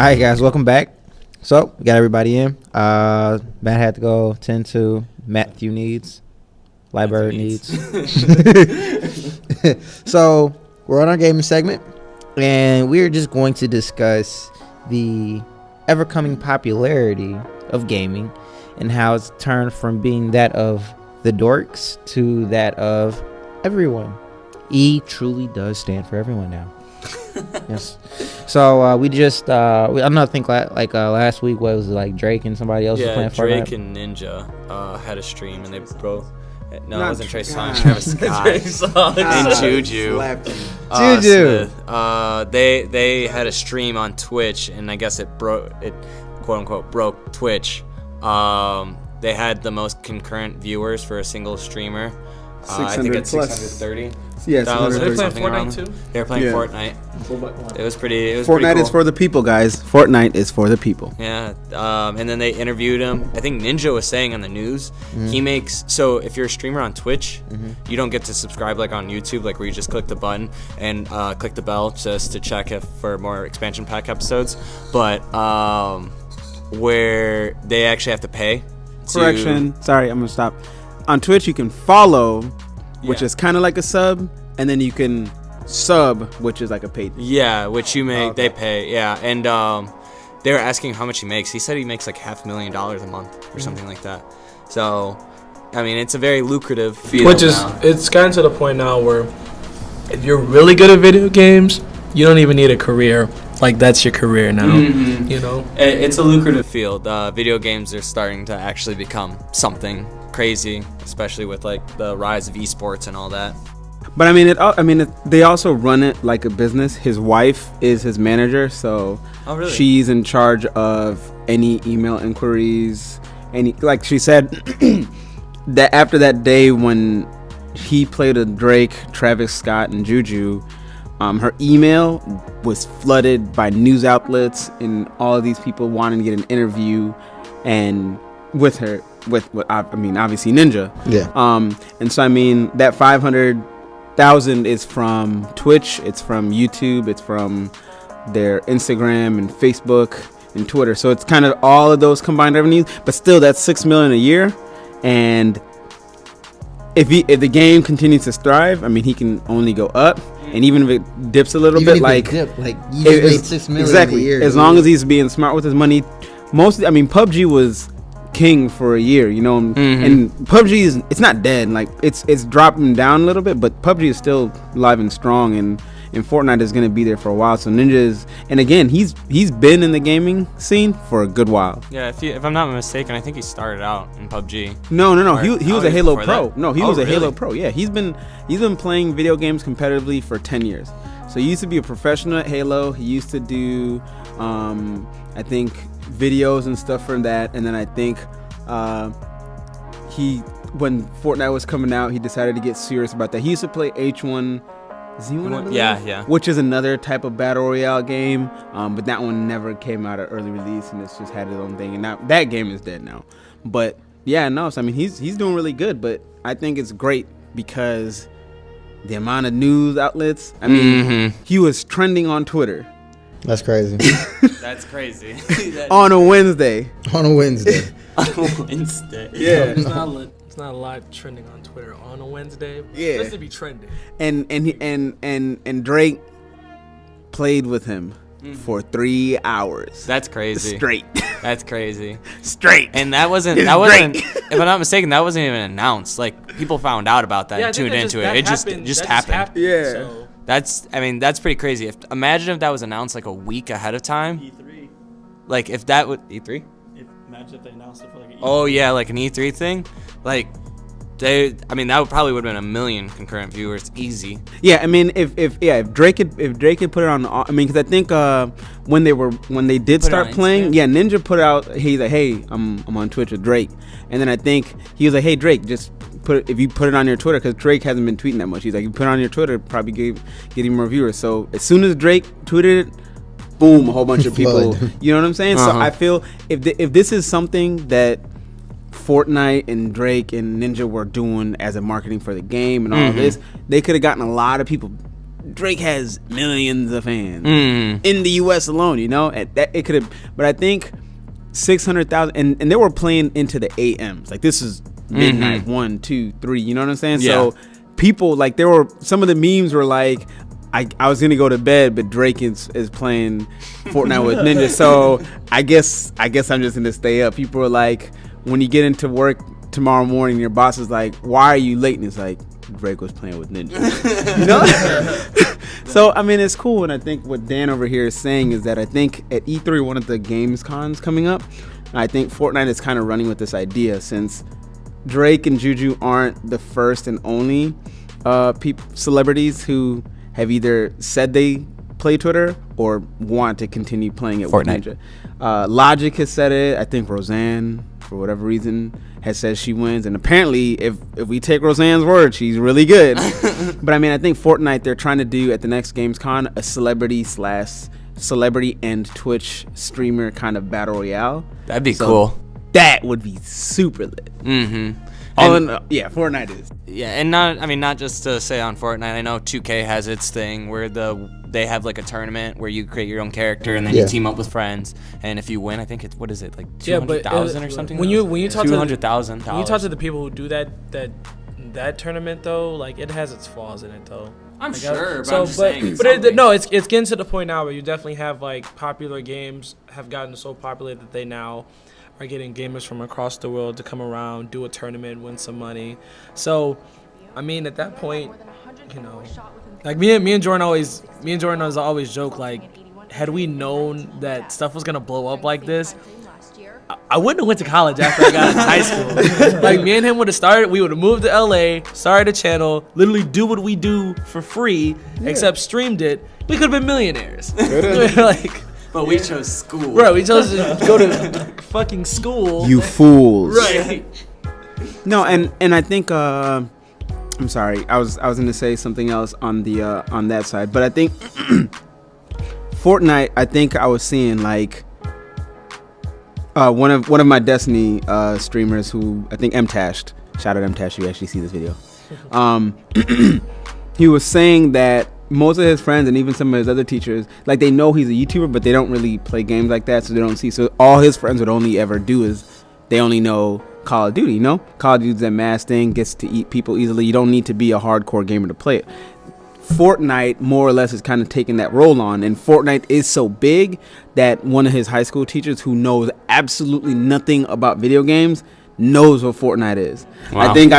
right, guys, welcome back. So we got everybody in. Matt had to go tend to Matthew needs. Library needs. So we're on our gaming segment, and we're just going to discuss the ever-coming popularity of gaming and how it's turned from being that of the dorks to that of everyone. E truly does stand for everyone now. Yes. So we just I don't think last week was like Drake and somebody else was playing Fortnite. Drake and Ninja had a stream and they broke. No, it wasn't Trey Songz. Travis Scott and Juju. They had a stream on Twitch, and I guess it quote unquote broke Twitch. They had the most concurrent viewers for a single streamer. I think it's 630. Yes, were they playing Fortnite too? They were playing Fortnite. It was pretty. Fortnite pretty cool. is for the people, guys. Fortnite is for the people. Yeah. And then they interviewed him. I think Ninja was saying on the news, he makes if you're a streamer on Twitch, you don't get to subscribe like on YouTube, like where you just click the button and click the bell just to check for more expansion pack episodes. But where they actually have to pay. Correction. Sorry, I'm gonna stop. On Twitch, you can follow, which is kind of like a sub, and then you can sub, which is like a paid. Yeah, which you make, they pay. Yeah, and they were asking how much he makes. He said he makes like $500,000 a month or something like that. So, I mean, it's a very lucrative field. Which is, it's gotten to the point now where if you're really good at video games, you don't even need a career. Like, that's your career now, you know? It's a lucrative field. Video games are starting to actually become something crazy, especially with like the rise of esports and all that. But I mean, they also run it like a business. His wife is his manager, so she's in charge of any email inquiries. Like she said, that after that day when he played with Drake, Travis Scott, and Juju, her email was flooded by news outlets and all of these people wanting to get an interview and with her. Obviously Ninja. Yeah. And so that 500,000 is from Twitch, it's from YouTube, it's from their Instagram and Facebook and Twitter. So it's kind of all of those combined revenues, but still that's $6 million a year. And if the game continues to thrive, he can only go up. And even if it dips a little bit, you made $6 million exactly, a year. As long as he's being smart with his money. PUBG was king for a year, and PUBG it's not dead, like it's dropping down a little bit, but PUBG is still alive and strong, and Fortnite is going to be there for a while. So Ninja and again, he's been in the gaming scene for a good while. Yeah, if I'm not mistaken, I think he started out in PUBG. No, he was a Halo Pro. That? No, he was a Halo Pro. Yeah, he's been playing video games competitively for 10 years. So he used to be a professional at Halo. He used to do I think videos and stuff from that, and then I think when Fortnite was coming out, he decided to get serious about that. He used to play H1Z1, I believe, yeah, which is another type of battle royale game, but that one never came out at early release, and it's just had its own thing, and now that game is dead now. But yeah, no, so he's doing really good, but I think it's great because the amount of news outlets. He was trending on Twitter. That's crazy. That's crazy. On a Wednesday. On a Wednesday. Yeah. It's not a lot trending on Twitter on a Wednesday. Yeah. Just to be trending. And Drake played with him for 3 hours. That's crazy. Straight. That's crazy. Straight. And that wasn't if I'm not mistaken, that wasn't even announced. Like, people found out about that and tuned into it. It just happened. Yeah. So. That's pretty crazy. Imagine if that was announced like a week ahead of time. E3. Like, if that would E3? Imagine if they announced it for like an E3. Oh yeah, like an E3 thing. Like, that probably would have been 1 million concurrent viewers, easy. Yeah, if Drake had put it on, because I think when they did start playing, yeah, Ninja put out, he's like, hey, I'm on Twitch with Drake, and then I think he was like, hey Drake, just if you put it on your Twitter, because Drake hasn't been tweeting that much. He's like, you put it on your Twitter, probably getting more viewers. So as soon as Drake tweeted it, boom, a whole bunch of people. You know what I'm saying? So I feel if this is something that Fortnite and Drake and Ninja were doing as a marketing for the game and all this, they could have gotten a lot of people Drake has millions of fans in the U.S. alone. You know, it could have, but I think 600,000, and they were playing into the AMs. Like this is midnight, 1, 2, 3. You know what I'm saying? Yeah. So people like there were some of the memes were like, I was gonna go to bed, but Drake is playing Fortnite with Ninja. So I guess I'm just gonna stay up. People are like, when you get into work tomorrow morning, your boss is like, why are you late? And it's like, Drake was playing with Ninja. You know? So I mean, it's cool. And I think what Dan over here is saying is that I think at E3, one of the games cons coming up, I think Fortnite is kind of running with this idea, since Drake and Juju aren't the first and only celebrities who have either said they play Twitter or want to continue playing it Fortnite. with Ninja. Logic has said it. I think Roseanne, for whatever reason, has said she wins. And apparently, if we take Roseanne's word, she's really good. But I mean, I think Fortnite, they're trying to do at the next Gamescom a celebrity and Twitch streamer kind of battle royale. That'd be cool. That would be super lit. Fortnite is. Yeah, and not just to say on Fortnite. I know 2K has its thing where they have like a tournament where you create your own character and then you team up with friends, and if you win, I think it's what is it like 200,000 or something? When you talk to $200,000, when you talk to the people who do that tournament though, like it has its flaws in it though. I'm like, sure, it's getting to the point now where you definitely have like popular games have gotten so popular that they now are getting gamers from across the world to come around, do a tournament, win some money. So, I mean, at that point, you know, like me and Jordan always joke like, had we known that stuff was gonna blow up like this, I wouldn't have went to college after I got into high school. Like me and him would have started. We would have moved to LA, started a channel, literally do what we do for free, except streamed it. We could have been millionaires. Like. But we chose school. Right, we chose to go to fucking school. You fools. Right. No, and I think I'm sorry. I was gonna say something else on the on that side, but I think Fortnite. I think I was seeing like one of my Destiny streamers who I think Mtashed. Shout out Mtashed. You actually see this video. He was saying that most of his friends and even some of his other teachers, like they know he's a YouTuber, but they don't really play games like that, so they don't see. So all his friends would only ever do is they only know Call of Duty. You know, Call of Duty's that mass thing, gets to eat people easily. You don't need to be a hardcore gamer to play it. Fortnite more or less is kind of taking that role on, and Fortnite is so big that one of his high school teachers who knows absolutely nothing about video games knows what Fortnite is. Wow. I think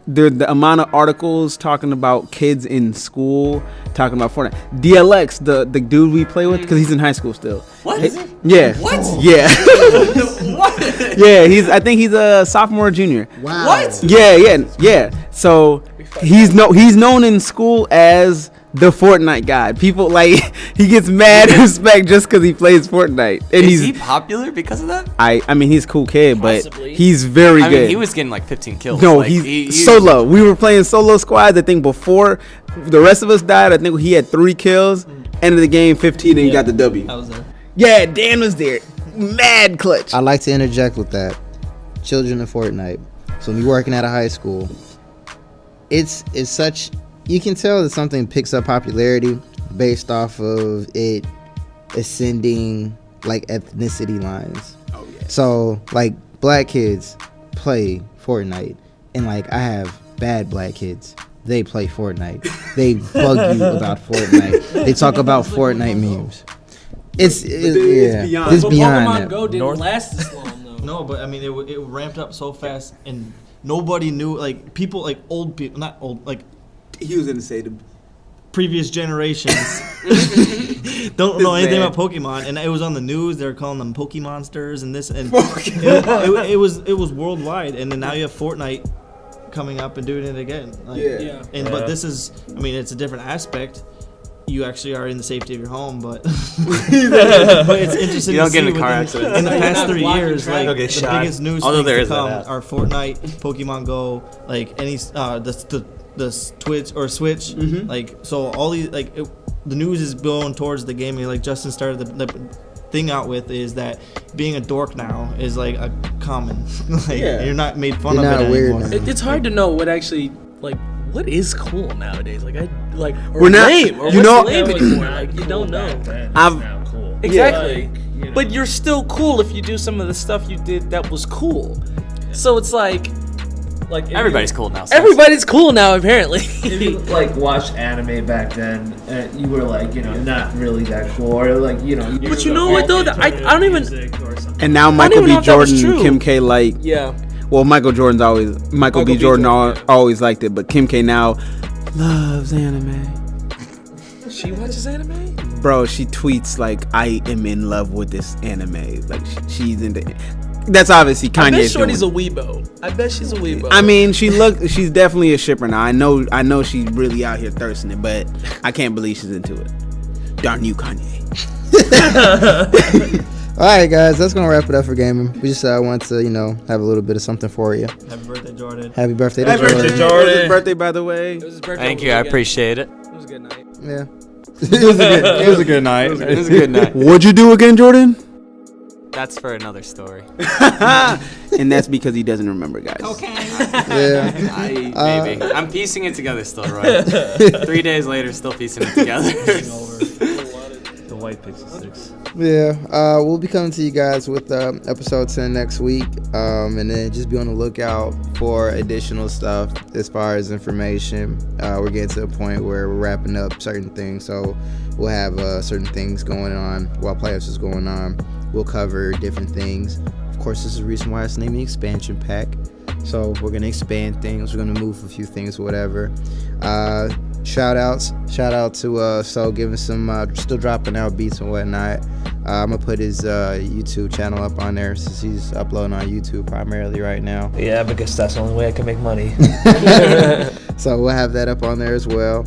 the amount of articles talking about kids in school talking about Fortnite. DLX, the dude we play with, because he's in high school still. What? Yeah. What? Yeah. What? Yeah, I think he's a sophomore or junior. Wow. What? Yeah. So he's known in school as the Fortnite guy. People like he gets mad respect just because he plays Fortnite. And is he popular because of that? I mean he's a cool kid, but Possibly. he's very good. I mean, he was getting like 15 kills. No, like, he's solo. We were playing solo squads. I think before the rest of us died, I think he had 3 kills. End of the game, 15, and he got the W. I was there. Yeah, Dan was there. Mad clutch. I like to interject with that. Children of Fortnite. So when you're working at a high school, it's such, you can tell that something picks up popularity based off of it ascending like ethnicity lines. Oh yeah. So like black kids play Fortnite, and like I have bad black kids. They play Fortnite. They bug you about Fortnite. They talk about Fortnite memes. It's beyond. It's beyond Pokemon that. Go didn't last this long though. No, but I mean, it ramped up so fast, and nobody knew. Like people, like old people, not old, like He was gonna say the previous generations don't know anything about Pokemon, and it was on the news. They were calling them Pokemonsters and this, and it was worldwide. And then now you have Fortnite coming up and doing it again. Like, but this is, I mean, it's a different aspect. You actually are in the safety of your home, but but it's interesting. You don't to get see in a car accident. in the past 3 years. Like the shot. biggest news Although things there to is that come app. are Fortnite, Pokemon Go, like any the Twitch or Switch, like so all these the news is going towards the gaming. Like Justin started the thing out with is that being a dork now is like a common. You're not made fun You're of not it weird anymore. now. It's hard to know what actually, like, what is cool nowadays? Like We're not. lame, or You what's know, lame anymore? Like you don't know. I've Now cool. Exactly. Like, you know. But you're still cool if you do some of the stuff you did that was cool. So it's like if Everybody's you- cool now. So Everybody's cool now, apparently. If you like watched anime back then, you were like, not really that cool, or like, But you know what though? I don't even. and now don't Michael even know B. if that was Jordan, true. Kim K. like. Yeah. Well, Michael B. Jordan always liked it, but Kim K. now loves anime. She watches anime. Bro, she tweets like, "I am in love with this anime." Like she's into. That's obviously I bet Kanye's Shorty's doing. a weebo. I bet she's a weebo. I mean, she's definitely a shipper now. I know she's really out here thirsting it, but I can't believe she's into it. Darn you, Kanye. All right, guys, that's gonna wrap it up for gaming. We just want to, have a little bit of something for you. Happy birthday, Jordan. Happy birthday to Happy Jordan. birthday, Jordan. It was his birthday, by the way. It was his birthday. thank over you. the I weekend. appreciate it. It was a good night. Yeah. It was a good night. It was a good night. What'd you do again, Jordan? That's for another story. And that's because he doesn't remember, guys. Yeah. Maybe. I'm piecing it together still, Roy. 3 days later, still piecing it together. The white pixel sticks. Yeah, we'll be coming to you guys with episode 10 next week, and then just be on the lookout for additional stuff as far as information. We're getting to a point where we're wrapping up certain things, so we'll have certain things going on while playoffs is going on. We'll cover different things. Of course, this is the reason why it's named the expansion pack. So we're gonna expand things. We're gonna move a few things, whatever. Shout out to So giving some still dropping out beats and whatnot. I'm gonna put his YouTube channel up on there since he's uploading on YouTube primarily right now. Yeah, because that's the only way I can make money. So we'll have that up on there as well.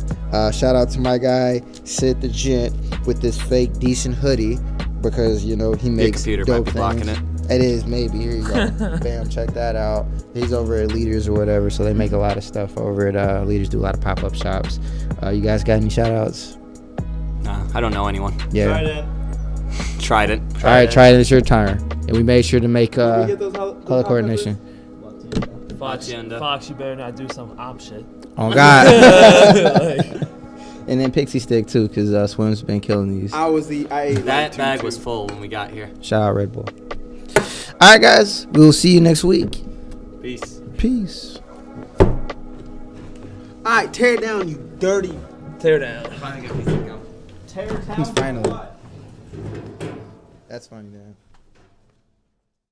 Shout out to my guy Sid the Gent with this fake decent hoodie because he Your makes computer might dope be things. blocking it. It is, maybe. Here you go. Bam, check that out. He's over at Leaders or whatever, so they make a lot of stuff over at Leaders, do a lot of pop-up shops. You guys got any shout-outs? I don't know anyone. Yeah. Tried it. All right, try it. It's your turn. And we made sure to make color coordination. Fox, Hacienda. Fox, you better not do some op shit. Oh, God. And then Pixie Stick, too, because Swim's been killing these. That bag was full when we got here. Shout out Red Bull. All right, guys. We'll see you next week. Peace. Peace. All right, tear it down, you dirty. Tear down. Finally. That's funny, man.